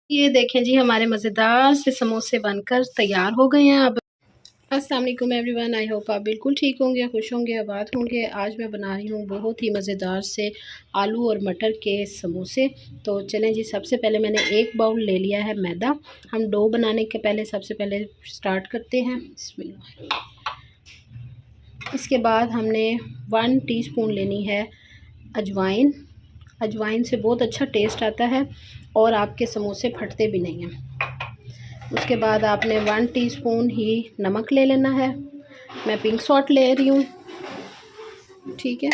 ये देखें जी, हमारे मज़ेदार से समोसे बनकर तैयार हो गए हैं। अब अस्सलाम वालेकुम एवरीवन, आई होप आप बिल्कुल ठीक होंगे, खुश होंगे, आबाद होंगे। आज मैं बना रही हूँ बहुत ही मज़ेदार से आलू और मटर के समोसे। तो चलें जी, सबसे पहले मैंने एक बाउल ले लिया है मैदा। हम डो बनाने के पहले सबसे पहले स्टार्ट करते हैं। बिस्मिल्लाह। इसके बाद हमने 1 टीस्पून लेनी है अजवाइन। अजवाइन से बहुत अच्छा टेस्ट आता है और आपके समोसे फटते भी नहीं हैं। उसके बाद आपने 1 टीस्पून ही नमक ले लेना है। मैं पिंक सॉल्ट ले रही हूँ, ठीक है।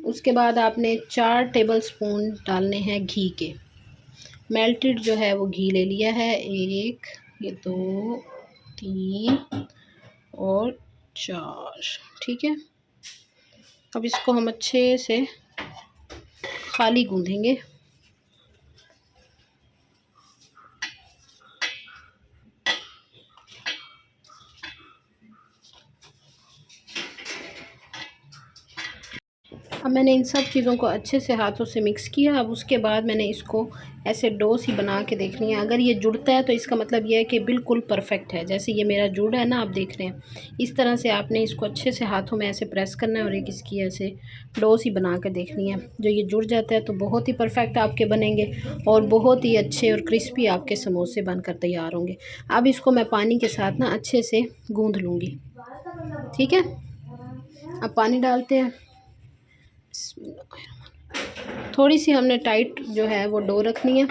उसके बाद आपने 4 टेबलस्पून डालने हैं घी के। मेल्टेड जो है वो घी ले लिया है। 1, ये 2, 3 और 4, ठीक है। अब इसको हम अच्छे से खाली गूँधेंगे। अब मैंने इन सब चीज़ों को अच्छे से हाथों से मिक्स किया। अब उसके बाद मैंने इसको ऐसे डो सी बना के देखनी है। अगर ये जुड़ता है तो इसका मतलब ये है कि बिल्कुल परफेक्ट है। जैसे ये मेरा जुड़ है ना, आप देख रहे हैं। इस तरह से आपने इसको अच्छे से हाथों में ऐसे प्रेस करना है और एक इसकी ऐसे डो सी बना कर देखनी है। जो ये जुड़ जाता है तो बहुत ही परफेक्ट आपके बनेंगे और बहुत ही अच्छे और क्रिस्पी आपके समोसे बनकर तैयार होंगे। अब इसको मैं पानी के साथ ना अच्छे से गूँध लूँगी, ठीक है। अब पानी डालते हैं। थोड़ी सी हमने टाइट जो है वो डो रखनी है।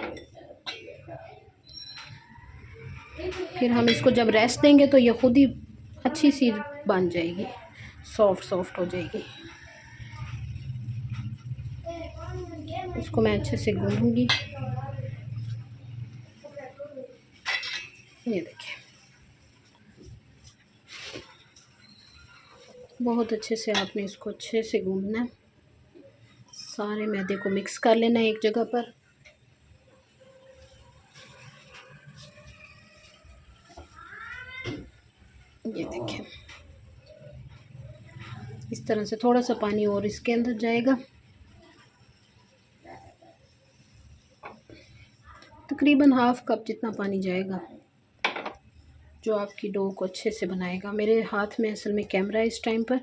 फिर हम इसको जब रेस्ट देंगे तो ये खुद ही अच्छी सी बन जाएगी, सॉफ्ट सॉफ्ट हो जाएगी। इसको मैं अच्छे से गूंदूंगी। ये देखिए, बहुत अच्छे से आपने इसको अच्छे से गूंदना है। सारे मैदे को मिक्स कर लेना है एक जगह पर। ये देखिए, इस तरह से थोड़ा सा पानी और इसके अंदर जाएगा। तकरीबन हाफ़ कप जितना पानी जाएगा, जो आपकी डो को अच्छे से बनाएगा। मेरे हाथ में असल में कैमरा है इस टाइम पर,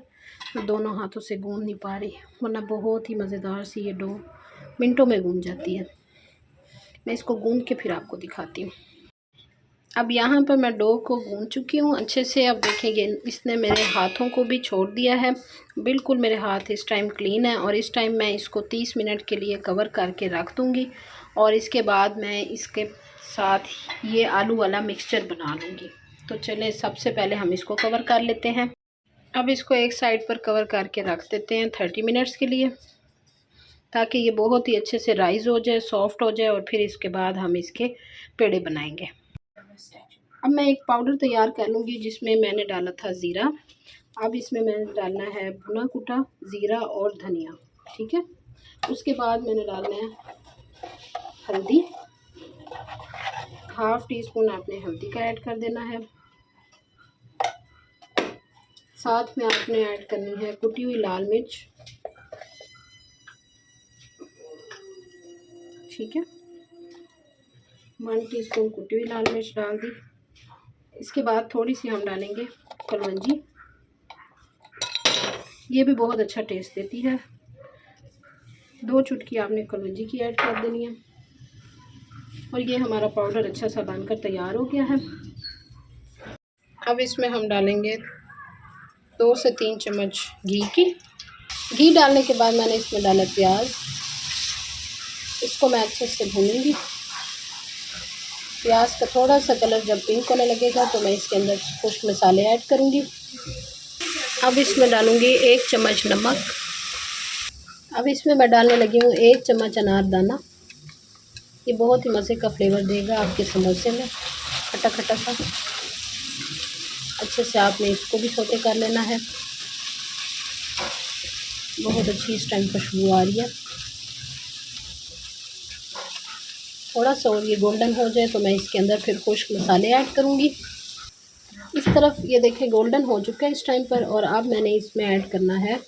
मैं दोनों हाथों से गूंद नहीं पा रही, वरना बहुत ही मज़ेदार सी ये डो मिनटों में गूंद जाती है। मैं इसको गूंद के फिर आपको दिखाती हूँ। अब यहाँ पर मैं डो को गूंद चुकी हूँ अच्छे से। अब देखेंगे, इसने मेरे हाथों को भी छोड़ दिया है। बिल्कुल मेरे हाथ इस टाइम क्लीन है। और इस टाइम मैं इसको 30 मिनट के लिए कवर करके रख दूँगी और इसके बाद मैं इसके साथ ये आलू वाला मिक्सचर बना लूँगी। तो चलें, सबसे पहले हम इसको कवर कर लेते हैं। अब इसको एक साइड पर कवर करके रख देते हैं 30 मिनट्स के लिए, ताकि ये बहुत ही अच्छे से राइज़ हो जाए, सॉफ्ट हो जाए। और फिर इसके बाद हम इसके पेड़े बनाएंगे। अब मैं एक पाउडर तैयार कर लूँगी जिसमें मैंने डाला था ज़ीरा। अब इसमें मैंने डालना है भुना कुटा ज़ीरा और धनिया, ठीक है। उसके बाद मैंने डालना है हल्दी। हाफ़ टी स्पून आपने हल्दी का ऐड कर देना है। साथ में आपने ऐड करनी है कुटी हुई लाल मिर्च, ठीक है। 1 टीस्पून कुटी हुई लाल मिर्च डाल दी। इसके बाद थोड़ी सी हम डालेंगे कलौंजी। ये भी बहुत अच्छा टेस्ट देती है। 2 चुटकी आपने कलौंजी की ऐड कर देनी है। और ये हमारा पाउडर अच्छा सा बनकर तैयार हो गया है। अब इसमें हम डालेंगे 2 से 3 चम्मच घी डालने के बाद मैंने इसमें डाला प्याज। इसको मैं अच्छे से भूनूंगी। प्याज का थोड़ा सा कलर जब पिंक होने लगेगा तो मैं इसके अंदर कुछ मसाले ऐड करूंगी। अब इसमें डालूंगी 1 चम्मच नमक। अब इसमें मैं डालने लगी हूँ 1 चम्मच अनारदाना। ये बहुत ही मज़े का फ्लेवर देगा आपके समोसे में, खट्टा खट्टा सा। अच्छे से आपने इसको भी सौते कर लेना है। बहुत अच्छी इस टाइम खुशबू आ रही है। थोड़ा सा और ये गोल्डन हो जाए तो मैं इसके अंदर फिर खुश्क मसाले ऐड करूँगी। इस तरफ ये देखें गोल्डन हो चुका है इस टाइम पर। और अब मैंने इसमें ऐड करना है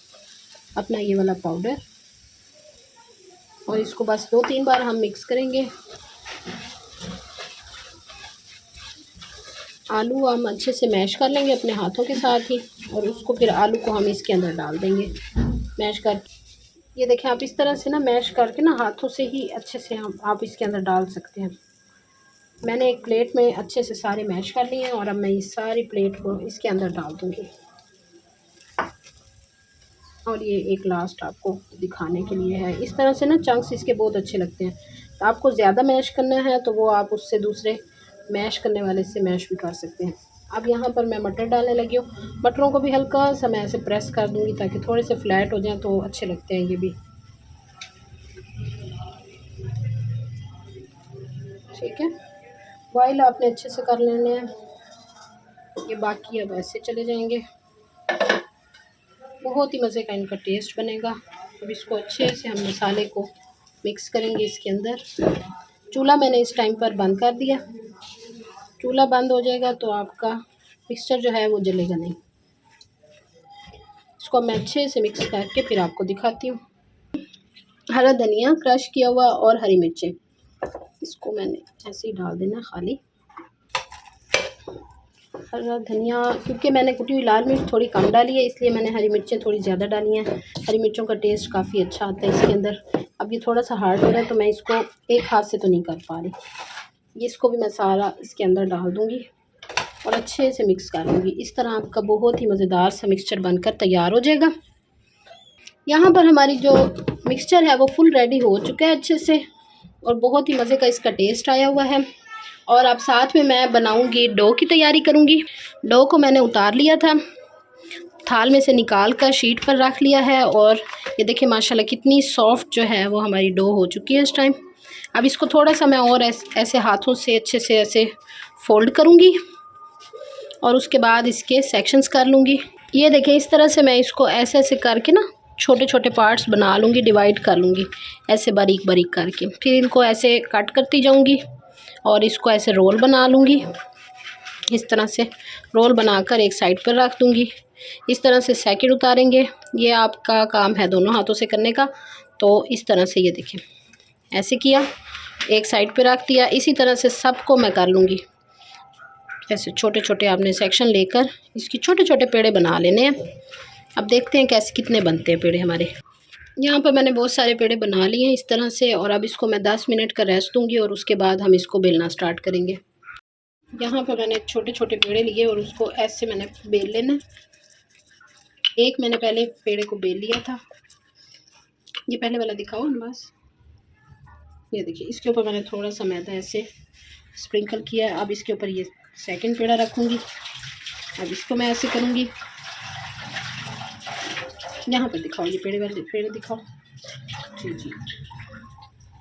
अपना ये वाला पाउडर और इसको बस 2-3 बार हम मिक्स करेंगे। आलू हम अच्छे से मैश कर लेंगे अपने हाथों के साथ ही, और उसको फिर आलू को हम इसके अंदर डाल देंगे मैश करके। ये देखें, आप इस तरह से ना मैश करके ना हाथों से ही अच्छे से हम आप इसके अंदर डाल सकते हैं। मैंने एक प्लेट में अच्छे से सारे मैश कर लिए हैं और अब मैं इस सारी प्लेट को इसके अंदर डाल दूँगी। और ये एक लास्ट आपको दिखाने के लिए है। इस तरह से ना चंक्स इसके बहुत अच्छे लगते हैं। तो आपको ज़्यादा मैश करना है तो वो आप उससे दूसरे मैश करने वाले से मैश भी कर सकते हैं। अब यहाँ पर मैं मटर डालने लगी हूँ। मटरों को भी हल्का सा मैं ऐसे प्रेस कर दूँगी ताकि थोड़े से फ्लैट हो जाएँ तो अच्छे लगते हैं ये भी। ठीक है, बॉयल आपने अच्छे से कर लेने हैं। ये बाकी अब ऐसे चले जाएंगे। बहुत ही मज़े का इनका टेस्ट बनेगा। अब इसको अच्छे से हम मसाले को मिक्स करेंगे इसके अंदर। चूल्हा मैंने इस टाइम पर बंद कर दिया। चूल्हा बंद हो जाएगा तो आपका मिक्सचर जो है वो जलेगा नहीं। इसको मैं अच्छे से मिक्स करके फिर आपको दिखाती हूँ। हरा धनिया क्रश किया हुआ और हरी मिर्चें, इसको मैंने ऐसे ही डाल देना खाली। हरा धनिया, क्योंकि मैंने कुटी हुई लाल मिर्च थोड़ी कम डाली है इसलिए मैंने हरी मिर्चें थोड़ी ज़्यादा डाली हैं। हरी मिर्चों का टेस्ट काफ़ी अच्छा आता है इसके अंदर। अब ये थोड़ा सा हार्ड हो रहा है तो मैं इसको एक हाथ से तो नहीं कर पा रही। ये इसको भी मैं सारा इसके अंदर डाल दूँगी और अच्छे से मिक्स कर लूँगी। इस तरह आपका बहुत ही मज़ेदार सा मिक्सचर बनकर तैयार हो जाएगा। यहाँ पर हमारी जो मिक्सचर है वो फुल रेडी हो चुका है अच्छे से, और बहुत ही मज़े का इसका टेस्ट आया हुआ है। और अब साथ में मैं बनाऊंगी डो की तैयारी करूंगी। डो को मैंने उतार लिया था, थाल में से निकाल कर शीट पर रख लिया है, और ये देखिए माशाल्लाह कितनी सॉफ्ट जो है वो हमारी डो हो चुकी है इस टाइम। अब इसको थोड़ा सा मैं और ऐसे हाथों से अच्छे से ऐसे फोल्ड करूंगी और उसके बाद इसके सेक्शंस कर लूँगी। ये देखिए इस तरह से मैं इसको ऐसे ऐसे करके ना छोटे छोटे पार्ट्स बना लूँगी, डिवाइड कर लूँगी ऐसे बारीक बारीक करके। फिर इनको ऐसे कट करती जाऊँगी और इसको ऐसे रोल बना लूँगी। इस तरह से रोल बनाकर एक साइड पर रख दूँगी। इस तरह से सेकंड उतारेंगे। ये आपका काम है दोनों हाथों से करने का। तो इस तरह से ये देखिए ऐसे किया, एक साइड पे रख दिया। इसी तरह से सबको मैं कर लूँगी। ऐसे छोटे छोटे आपने सेक्शन लेकर इसकी छोटे छोटे पेड़े बना लेने हैं। अब देखते हैं कैसे कितने बनते हैं पेड़े हमारे। यहाँ पर मैंने बहुत सारे पेड़े बना लिए हैं इस तरह से, और अब इसको मैं 10 मिनट का रेस्ट दूँगी और उसके बाद हम इसको बेलना स्टार्ट करेंगे। यहाँ पर मैंने छोटे छोटे पेड़े लिए और उसको ऐसे मैंने बेल लेना। एक मैंने पहले पेड़े को बेल लिया था, ये पहले वाला दिखाओ ना बस। ये देखिए इसके ऊपर मैंने थोड़ा सा मैदा ऐसे स्प्रिंकल किया है। अब इसके ऊपर ये सेकंड पेड़ा रखूँगी। अब इसको मैं ऐसे करूँगी। यहाँ पर दिखाओ, ये पेड़े वाले पेड़े दिखाओ। जी जी,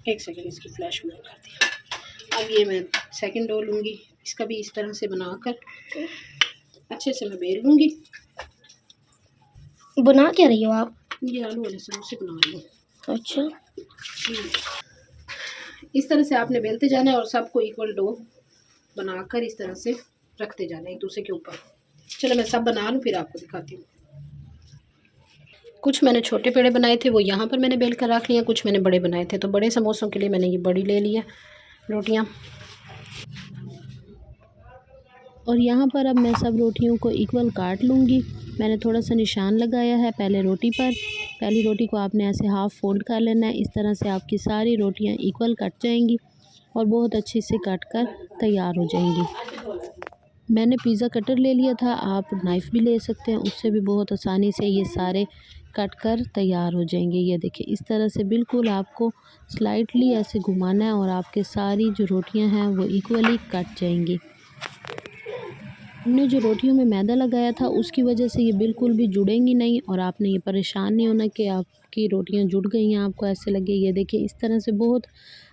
एक सेकंड इसकी फ्लैश में कर दिया। अब ये मैं सेकंड डो लूँगी, इसका भी इस तरह से बनाकर अच्छे से मैं बेल लूँगी। बना क्या रही हो आप? ये आलू वाले समोसे बना रही हूँ। अच्छा, इस तरह से आपने बेलते जाना है और सबको इक्वल डो बनाकर इस तरह से रखते जाना है एक दूसरे के ऊपर। चलो मैं सब बना लूँ फिर आपको दिखाती हूँ। कुछ मैंने छोटे पेड़े बनाए थे वो यहाँ पर मैंने बेल कर रख लिया, कुछ मैंने बड़े बनाए थे तो बड़े समोसों के लिए मैंने ये बड़ी ले लिया रोटियाँ। और यहाँ पर अब मैं सब रोटियों को इक्वल काट लूँगी। मैंने थोड़ा सा निशान लगाया है पहले रोटी पर। पहली रोटी को आपने ऐसे हाफ़ फोल्ड कर लेना है। इस तरह से आपकी सारी रोटियाँ इक्वल कट जाएंगी और बहुत अच्छी से कट कर तैयार हो जाएंगी। मैंने पिज़्ज़ा कटर ले लिया था, आप नाइफ़ भी ले सकते हैं, उससे भी बहुत आसानी से ये सारे कट कर तैयार हो जाएंगे। ये देखिए इस तरह से बिल्कुल आपको स्लाइटली ऐसे घुमाना है और आपके सारी जो रोटियां हैं वो इक्वली कट जाएंगी। हमने जो रोटियों में मैदा लगाया था उसकी वजह से ये बिल्कुल भी जुड़ेंगी नहीं, और आपने ये परेशान नहीं होना कि आपकी रोटियां जुड़ गई हैं, आपको ऐसे लगे। ये देखिए इस तरह से बहुत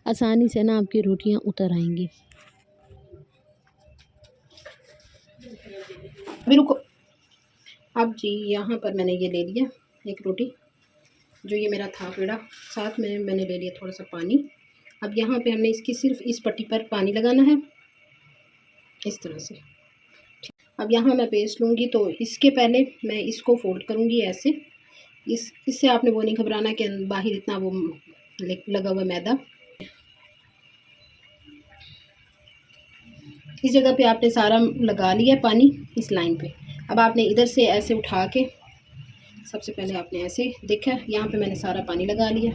आसानी से ना आपकी रोटियां उतर आएंगी। अभी रुको। अब जी यहाँ पर मैंने ये ले लिया एक रोटी, जो ये मेरा था पेड़ा, साथ में मैंने ले लिया थोड़ा सा पानी। अब यहाँ पे हमने इसकी सिर्फ इस पट्टी पर पानी लगाना है इस तरह से। अब यहाँ मैं पेस्ट लूँगी तो इसके पहले मैं इसको फोल्ड करूँगी ऐसे। इससे आपने वो नहीं घबराना कि बाहर इतना वो लगा हुआ मैदा। इस जगह पे आपने सारा लगा लिया पानी इस लाइन पे। अब आपने इधर से ऐसे उठा के, सबसे पहले आपने ऐसे देखा, यहाँ पे मैंने सारा पानी लगा लिया।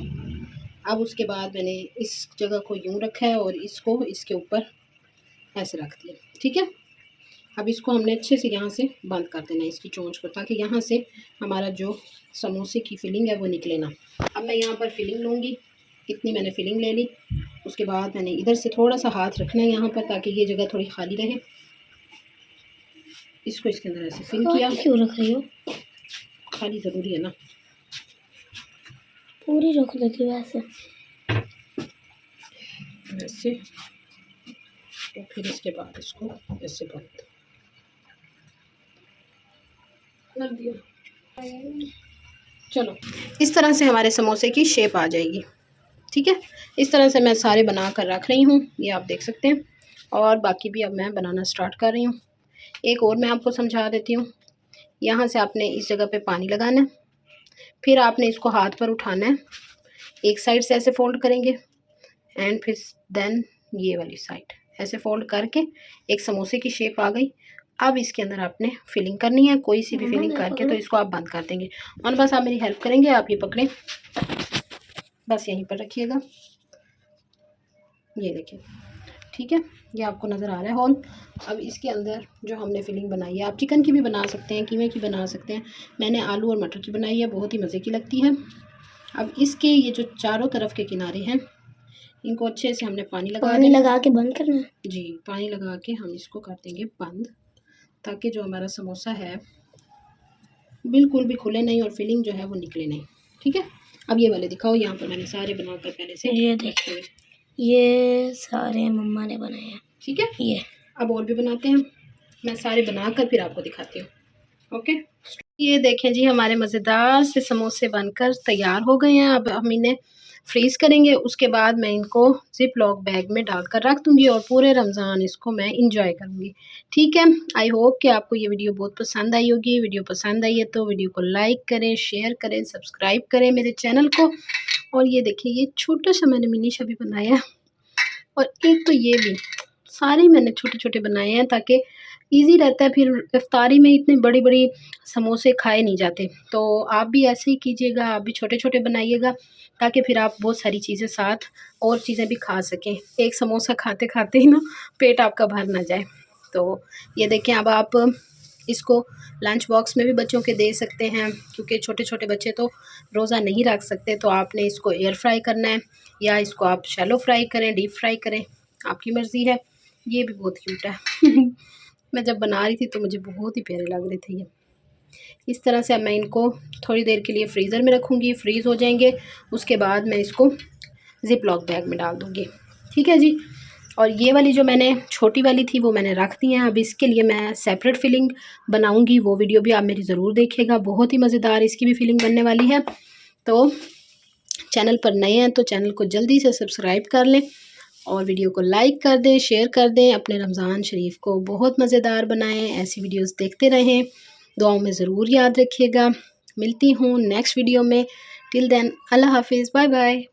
अब उसके बाद मैंने इस जगह को यूँ रखा है और इसको इसके ऊपर ऐसे रख दिया, ठीक है। अब इसको हमने अच्छे से यहाँ से बंद कर देना है इसकी चोंच को, ताकि यहाँ से हमारा जो समोसे की फिलिंग है वो निकले ना। अब मैं यहाँ पर फिलिंग लूँगी, इतनी मैंने फिलिंग ले ली। उसके बाद मैंने इधर से थोड़ा सा हाथ रखना है यहाँ पर, ताकि ये जगह थोड़ी खाली रहे। इसको इसके अंदर ऐसे फिल किया। क्यों रख रही हो? खाली ज़रूरी है ना, पूरी रख देती हूँ ऐसे ऐसे। तो फिर इसके बाद इसको ऐसे बंद कर दिया। चलो, इस तरह से हमारे समोसे की शेप आ जाएगी, ठीक है। इस तरह से मैं सारे बना कर रख रही हूँ, ये आप देख सकते हैं। और बाकी भी अब मैं बनाना स्टार्ट कर रही हूँ। एक और मैं आपको समझा देती हूँ। यहाँ से आपने इस जगह पे पानी लगाना है, फिर आपने इसको हाथ पर उठाना है, एक साइड से ऐसे फोल्ड करेंगे एंड फिर देन ये वाली साइड ऐसे फोल्ड करके एक समोसे की शेप आ गई। अब इसके अंदर आपने फिलिंग करनी है, कोई सी भी फिलिंग करके तो इसको आप बंद कर देंगे। और बस आप मेरी हेल्प करेंगे, आप ये पकड़ें, बस यहीं पर रखिएगा, ये देखिए, ठीक है। ये आपको नज़र आ रहा है होल। अब इसके अंदर जो हमने फिलिंग बनाई है, आप चिकन की भी बना सकते हैं, कीमे की बना सकते हैं, मैंने आलू और मटर की बनाई है, बहुत ही मज़े की लगती है। अब इसके ये जो चारों तरफ के किनारे हैं, इनको अच्छे से हमने पानी लगा के बंद करना है जी। पानी लगा के हम इसको कर देंगे बंद, ताकि जो हमारा समोसा है बिल्कुल भी खुले नहीं और फिलिंग जो है वो निकले नहीं, ठीक है। अब ये वाले दिखाओ, यहाँ पर मैंने सारे बनाकर पहले से, ये देखिए, ये सारे मम्मा ने बनाए हैं, ठीक है। ये अब और भी बनाते हैं, मैं सारे बनाकर फिर आपको दिखाती हूँ, ओके। ये देखें जी, हमारे मज़ेदार से समोसे बनकर तैयार हो गए हैं। अब हम इन्हें फ्रीज़ करेंगे, उसके बाद मैं इनको जिप लॉक बैग में डालकर रख दूँगी और पूरे रमज़ान इसको मैं इंजॉय करूँगी, ठीक है। आई होप कि आपको ये वीडियो बहुत पसंद आई होगी। वीडियो पसंद आई है तो वीडियो को लाइक करें, शेयर करें, सब्सक्राइब करें मेरे चैनल को। और ये देखिए, ये छोटा सा मैंने मिनी सा भी बनाया है, और एक तो ये भी, सारे मैंने छोटे छोटे बनाए हैं ताकि इजी रहता है, फिर इफ्तारी में इतने बड़ी बड़ी समोसे खाए नहीं जाते। तो आप भी ऐसे ही कीजिएगा, आप भी छोटे छोटे बनाइएगा, ताकि फिर आप बहुत सारी चीज़ें साथ और चीज़ें भी खा सकें। एक समोसा खाते खाते ही ना पेट आपका भर ना जाए। तो ये देखें, अब आप इसको लंच बॉक्स में भी बच्चों के दे सकते हैं, क्योंकि छोटे छोटे बच्चे तो रोज़ा नहीं रख सकते। तो आपने इसको एयर फ्राई करना है, या इसको आप शैलो फ्राई करें, डीप फ्राई करें, आपकी मर्ज़ी है। ये भी बहुत क्यूट है मैं जब बना रही थी तो मुझे बहुत ही प्यारे लग रहे थे ये। इस तरह से अब मैं इनको थोड़ी देर के लिए फ्रीज़र में रखूँगी, फ्रीज़ हो जाएंगे, उसके बाद मैं इसको ज़िप लॉक बैग में डाल दूँगी, ठीक है जी। और ये वाली जो मैंने छोटी वाली थी वो मैंने रख दी है। अब इसके लिए मैं सेपरेट फिलिंग बनाऊँगी, वो वीडियो भी आप मेरी ज़रूर देखिएगा, बहुत ही मज़ेदार इसकी भी फिलिंग बनने वाली है। तो चैनल पर नए हैं तो चैनल को जल्दी से सब्सक्राइब कर लें और वीडियो को लाइक कर दें, शेयर कर दें। अपने रमज़ान शरीफ को बहुत मज़ेदार बनाएं, ऐसी वीडियोस देखते रहें, दुआओं में ज़रूर याद रखिएगा। मिलती हूँ नेक्स्ट वीडियो में, टिल देन अल्लाह हाफिज़, बाय बाय।